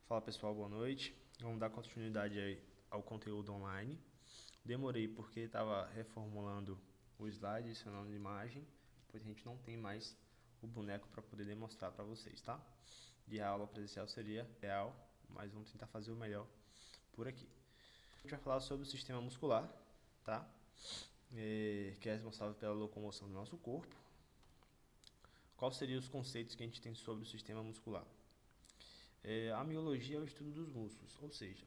Fala pessoal, boa noite. Vamos dar continuidade aí ao conteúdo online. Demorei porque estava reformulando o slide, adicionando imagem, pois a gente não tem mais o boneco para poder demonstrar para vocês, tá? De aula presencial seria ideal, mas vamos tentar fazer o melhor por aqui. A gente vai falar sobre o sistema muscular, tá? Que é responsável pela locomoção do nosso corpo. Quais seriam os conceitos que a gente tem sobre o sistema muscular? A miologia é o estudo dos músculos, ou seja,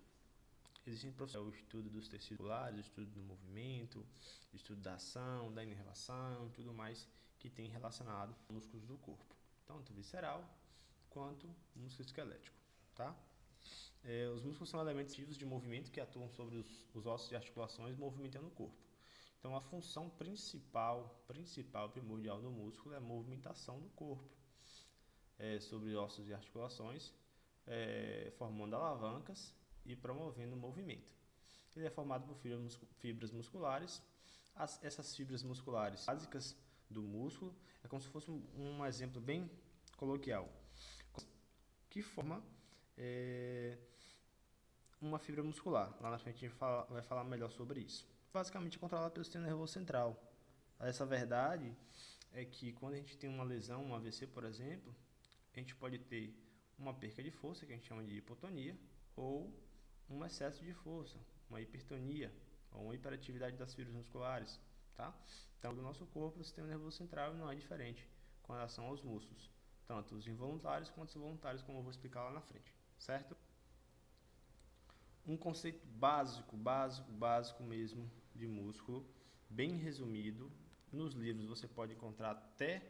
existem profissões, o estudo dos tecidos musculares, o estudo do movimento, o estudo da ação, da inervação, tudo mais que tem relacionado aos músculos do corpo, tanto visceral quanto músculo esquelético, tá? Os músculos são elementos ativos de movimento que atuam sobre os ossos e articulações movimentando o corpo. Então, a função principal, primordial do músculo é a movimentação do corpo sobre ossos e articulações, formando alavancas e promovendo o movimento. Ele é formado por fibras musculares. Essas fibras musculares básicas do músculo é como se fosse um exemplo bem coloquial, que forma uma fibra muscular. Lá na frente a gente vai falar melhor sobre isso. Basicamente é controlado pelo sistema nervoso central. Essa verdade é que quando a gente tem uma lesão, um AVC, por exemplo, a gente pode ter uma perca de força, que a gente chama de hipotonia, ou um excesso de força, uma hipertonia, ou uma hiperatividade das fibras musculares, tá? Então, do nosso corpo, o sistema nervoso central não é diferente com relação aos músculos, tanto os involuntários quanto os voluntários, como eu vou explicar lá na frente, certo? Um conceito básico mesmo de músculo, bem resumido. Nos livros você pode encontrar até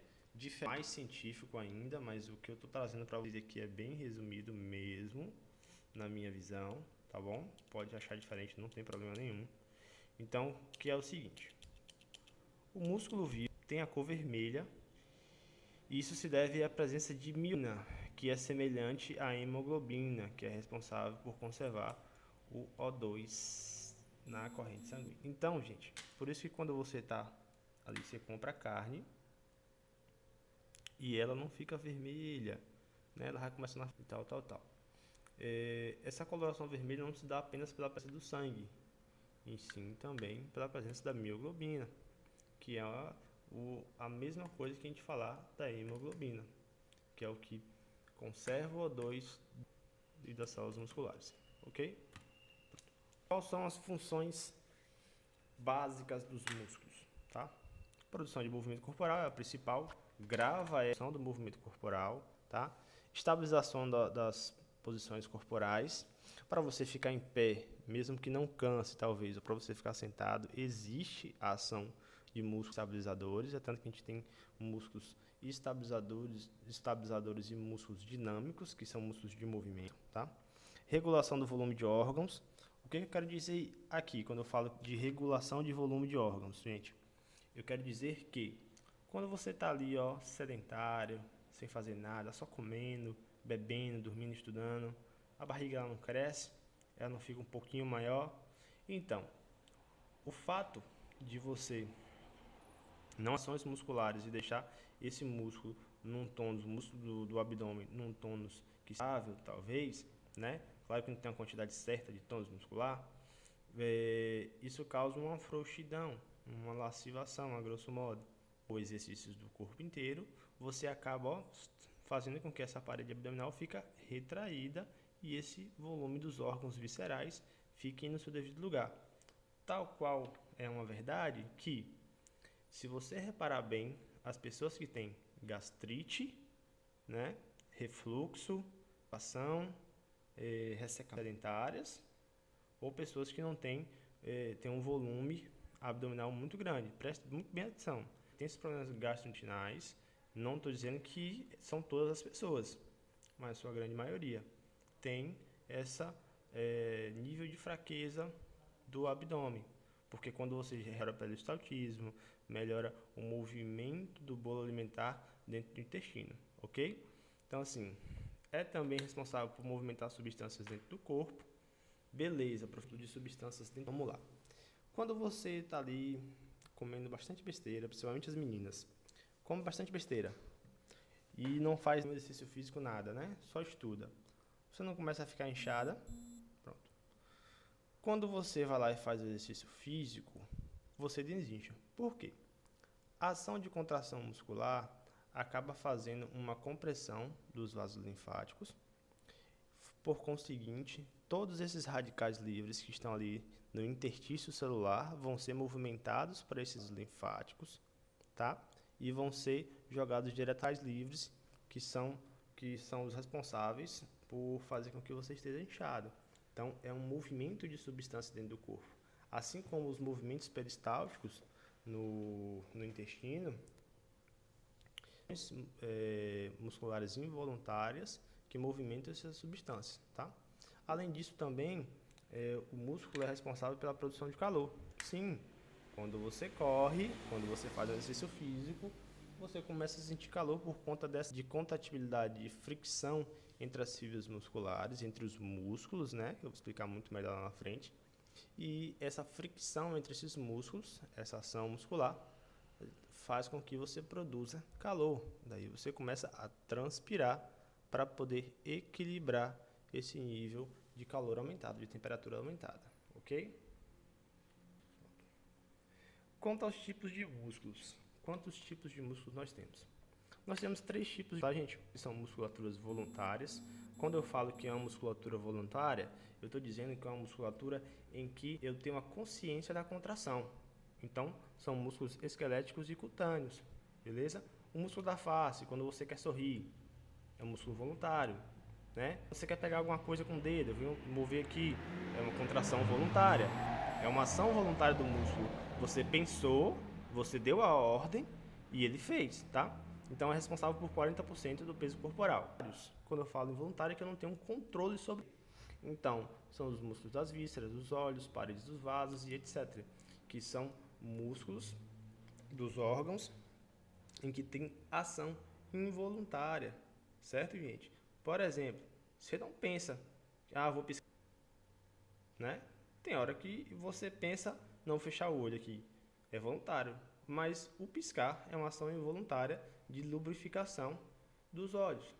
mais científico ainda, mas o que eu estou trazendo para vocês aqui é bem resumido mesmo, na minha visão, tá bom? Pode achar diferente, não tem problema nenhum. Então, que é o seguinte: o músculo vivo tem a cor vermelha, e isso se deve à presença de mielina, que é semelhante à hemoglobina, que é responsável por conservar o O2 na corrente sanguínea. Então, gente, por isso que quando você está ali, você compra carne e ela não fica vermelha, né? Ela vai começando a tal. Essa coloração vermelha não se dá apenas pela presença do sangue, e sim também pela presença da mioglobina, que é a mesma coisa que a gente falar da hemoglobina, que é o que conserva o O2 e das células musculares, ok? Quais são as funções básicas dos músculos, tá? Produção de movimento corporal é a principal, grava a ação do movimento corporal, tá? Estabilização das posições corporais, para você ficar em pé, mesmo que não canse talvez, ou para você ficar sentado, existe a ação de músculos estabilizadores, é tanto que a gente tem músculos estabilizadores e músculos dinâmicos, que são músculos de movimento, tá? Regulação do volume de órgãos. O que eu quero dizer aqui quando eu falo de regulação de volume de órgãos, gente? Eu quero dizer que quando você está ali, ó, sedentário, sem fazer nada, só comendo, bebendo, dormindo, estudando, a barriga ela não cresce, ela não fica um pouquinho maior. Então, o fato de você não ações musculares e deixar esse músculo num tônus, o músculo do abdômen num tônus que estável, talvez, né? Claro que não tem uma quantidade certa de tônus muscular, isso causa uma frouxidão, uma lascivação, a grosso modo. Ou exercícios do corpo inteiro, você acaba, ó, fazendo com que essa parede abdominal fica retraída e esse volume dos órgãos viscerais fique no seu devido lugar. Tal qual é uma verdade que, se você reparar bem, as pessoas que têm gastrite, né, refluxo, ação, ressecamento dentárias, ou pessoas que não têm um volume abdominal muito grande. Preste muito bem atenção. Tem esses problemas gastrointestinais, não estou dizendo que são todas as pessoas, mas a sua grande maioria tem essa nível de fraqueza do abdômen, porque quando você melhora o peristaltismo, melhora o movimento do bolo alimentar dentro do intestino, ok? Então, assim, é também responsável por movimentar substâncias dentro do corpo. Beleza, professor, de substâncias dentro. Vamos lá. Quando você está ali comendo bastante besteira, principalmente as meninas, come bastante besteira e não faz exercício físico nada, né? Só estuda. você não começa a ficar inchada. Pronto. Quando você vai lá e faz exercício físico, você desincha. Por quê? A ação de contração muscular acaba fazendo uma compressão dos vasos linfáticos. Por conseguinte, todos esses radicais livres que estão ali no interstício celular vão ser movimentados para esses linfáticos, tá? E vão ser jogados diretais livres, que são os responsáveis por fazer com que você esteja inchado. Então, é um movimento de substância dentro do corpo. Assim como os movimentos peristálticos no intestino, musculares involuntárias que movimentam essas substâncias, tá? Além disso, também, o músculo é responsável pela produção de calor. Sim, quando você corre, quando você faz um exercício físico, você começa a sentir calor por conta de compatibilidade de fricção entre as fibras musculares, entre os músculos, né? Que eu vou explicar muito melhor lá na frente. E essa fricção entre esses músculos, essa ação muscular, faz com que você produza calor. Daí você começa a transpirar para poder equilibrar esse nível de calor aumentado, de temperatura aumentada, ok? Quanto aos tipos de músculos, quantos tipos de músculos nós temos? Nós temos 3 tipos, tá, gente? Que são musculaturas voluntárias. Quando eu falo que é uma musculatura voluntária, eu estou dizendo que é uma musculatura em que eu tenho a consciência da contração. Então, são músculos esqueléticos e cutâneos, beleza? O músculo da face, quando você quer sorrir, é um músculo voluntário, né? Você quer pegar alguma coisa com o dedo, eu vou mover aqui, é uma contração voluntária. É uma ação voluntária do músculo. Você pensou, você deu a ordem e ele fez, tá? Então é responsável por 40% do peso corporal. Quando eu falo involuntário é que eu não tenho um controle sobre. Então, são os músculos das vísceras, dos olhos, paredes dos vasos e etc. Que são músculos dos órgãos em que tem ação involuntária, certo, gente? Por exemplo, você não pensa, vou piscar, né? Tem hora que você pensa, não fechar o olho aqui, é voluntário, mas o piscar é uma ação involuntária de lubrificação dos olhos,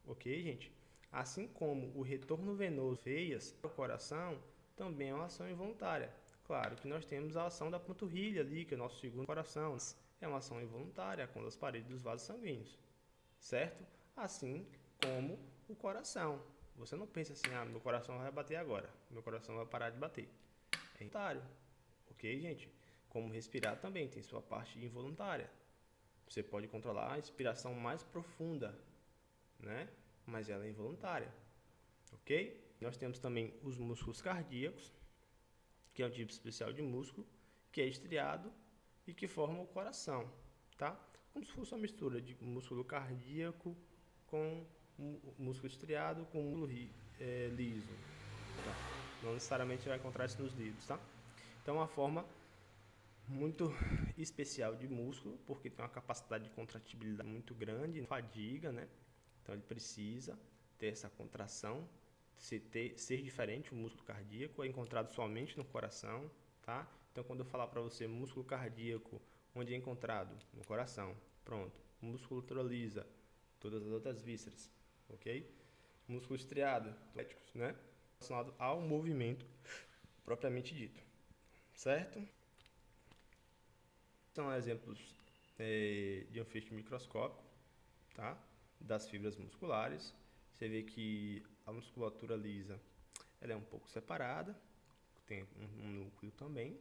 ok, gente? Assim como o retorno venoso veias ao coração também é uma ação involuntária. Claro que nós temos a ação da panturrilha ali, que é o nosso segundo coração. É uma ação involuntária quando as paredes dos vasos sanguíneos, certo? Assim como o coração. Você não pensa assim, meu coração vai bater agora, meu coração vai parar de bater. É involuntário, ok, gente? Como respirar também tem sua parte involuntária. Você pode controlar a inspiração mais profunda, né? Mas ela é involuntária, ok? Nós temos também os músculos cardíacos, que é um tipo especial de músculo, que é estriado e que forma o coração, tá? Como se fosse uma mistura de músculo cardíaco com músculo estriado com músculo liso. Tá? Não necessariamente vai encontrar isso nos livros, tá? Então é uma forma muito especial de músculo, porque tem uma capacidade de contratibilidade muito grande, fadiga, né? Então ele precisa ter essa contração, ser diferente. O músculo cardíaco é encontrado somente no coração, tá? Então quando eu falar para você músculo cardíaco, onde é encontrado? No coração. Pronto. Músculo trolisa, todas as outras vísceras, ok? Músculo estriado, né? Relacionado ao movimento propriamente dito, certo? São exemplos de um feixe microscópico, tá? Das fibras musculares. Você vê que a musculatura lisa ela é um pouco separada, tem um núcleo também.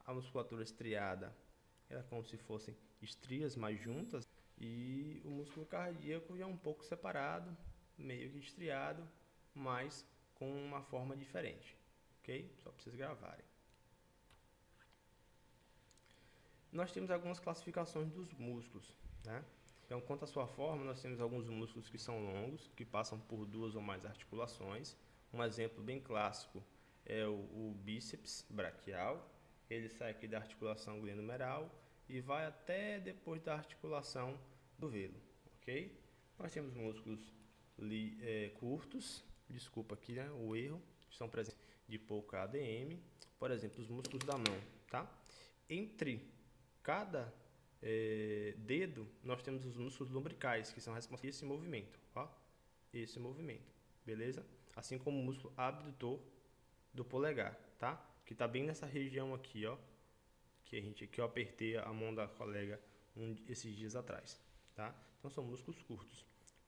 A musculatura estriada ela é como se fossem estrias mais juntas, e o músculo cardíaco já é um pouco separado, meio que estriado, mas com uma forma diferente, ok? Só para vocês gravarem. Nós temos algumas classificações dos músculos, né? Então, quanto à sua forma, nós temos alguns músculos que são longos, que passam por 2 ou mais articulações. Um exemplo bem clássico é o bíceps braquial. Ele sai aqui da articulação glenomeral e vai até depois da articulação do velo, ok? Nós temos músculos curtos, desculpa aqui, né, o erro, que são presentes de pouca ADM. Por exemplo, os músculos da mão, tá? Entre cada dedo, nós temos os músculos lombricais, que são responsáveis por esse movimento, ó, esse movimento, beleza? Assim como o músculo abdutor do polegar, tá? Que está bem nessa região aqui, ó, que eu apertei a mão da colega esses dias atrás, tá? Então são músculos curtos.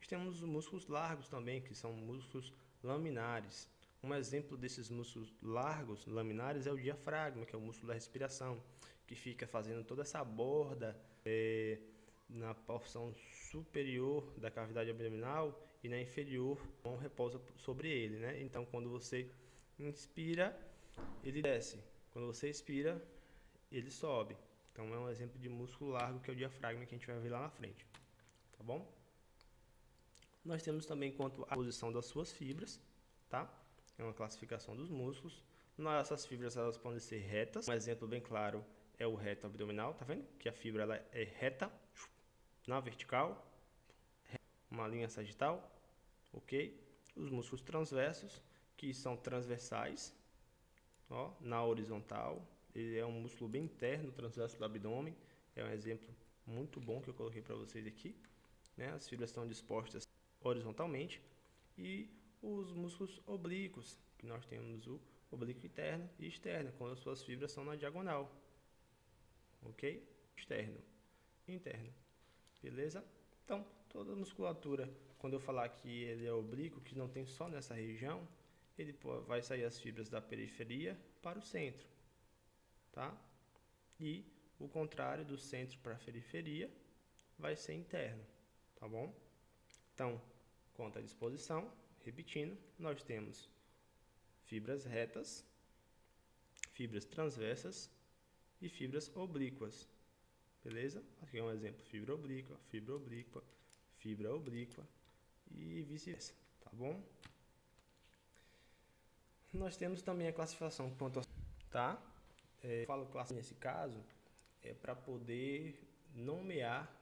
Temos os músculos largos também, que são músculos laminares. Um exemplo desses músculos largos, laminares, é o diafragma, que é o músculo da respiração, que fica fazendo toda essa borda na porção superior da cavidade abdominal e na inferior, não repousa sobre ele, né? Então, quando você inspira, ele desce. Quando você expira, ele sobe. Então, é um exemplo de músculo largo, que é o diafragma, que a gente vai ver lá na frente, tá bom? Nós temos também quanto à posição das suas fibras, tá? É uma classificação dos músculos. Essas fibras, elas podem ser retas. Um exemplo bem claro é o reto abdominal, tá vendo? Que a fibra ela é reta na vertical, uma linha sagital, ok? Os músculos transversos, que são transversais, ó, na horizontal. Ele é um músculo bem interno, transverso do abdômen. É um exemplo muito bom que eu coloquei para vocês aqui, né? As fibras estão dispostas horizontalmente. E os músculos oblíquos, que nós temos o oblíquo interno e externo, quando as suas fibras são na diagonal, ok? Externo e interno, beleza? Então, toda a musculatura, quando eu falar que ele é oblíquo, que não tem só nessa região, ele vai sair as fibras da periferia para o centro, tá? E o contrário, do centro para a periferia, vai ser interno, tá bom? Então, quanto à disposição, repetindo, nós temos fibras retas, fibras transversas e fibras oblíquas, beleza? Aqui é um exemplo: fibra oblíqua, fibra oblíqua, fibra oblíqua e vice-versa, tá bom? Nós temos também a classificação quanto a... tá? Eu falo classe nesse caso para poder nomear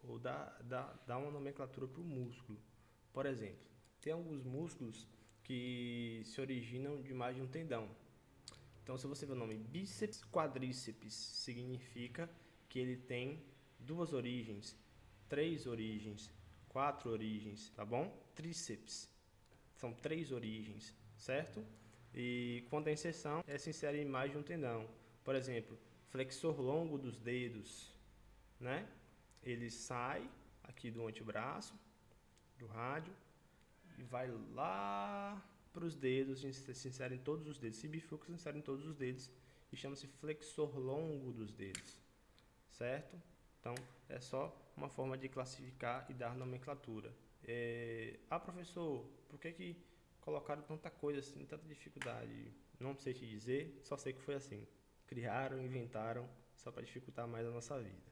ou dar uma nomenclatura para o músculo. Por exemplo, tem alguns músculos que se originam de mais de um tendão. Então, se você ver o nome bíceps quadríceps, significa que ele tem 2 origens, 3 origens, 4 origens, tá bom? Tríceps são 3 origens, certo? E quando a inserção se insere em mais de um tendão. Por exemplo, flexor longo dos dedos, né? Ele sai aqui do antebraço, do rádio, e vai lá para os dedos, se insere em todos os dedos. Se bifurca, se insere em todos os dedos e chama-se flexor longo dos dedos, certo? Então, é só uma forma de classificar e dar nomenclatura. Professor, por que colocaram tanta coisa assim, tanta dificuldade? Não sei te dizer, só sei que foi assim. Criaram, inventaram, só para dificultar mais a nossa vida.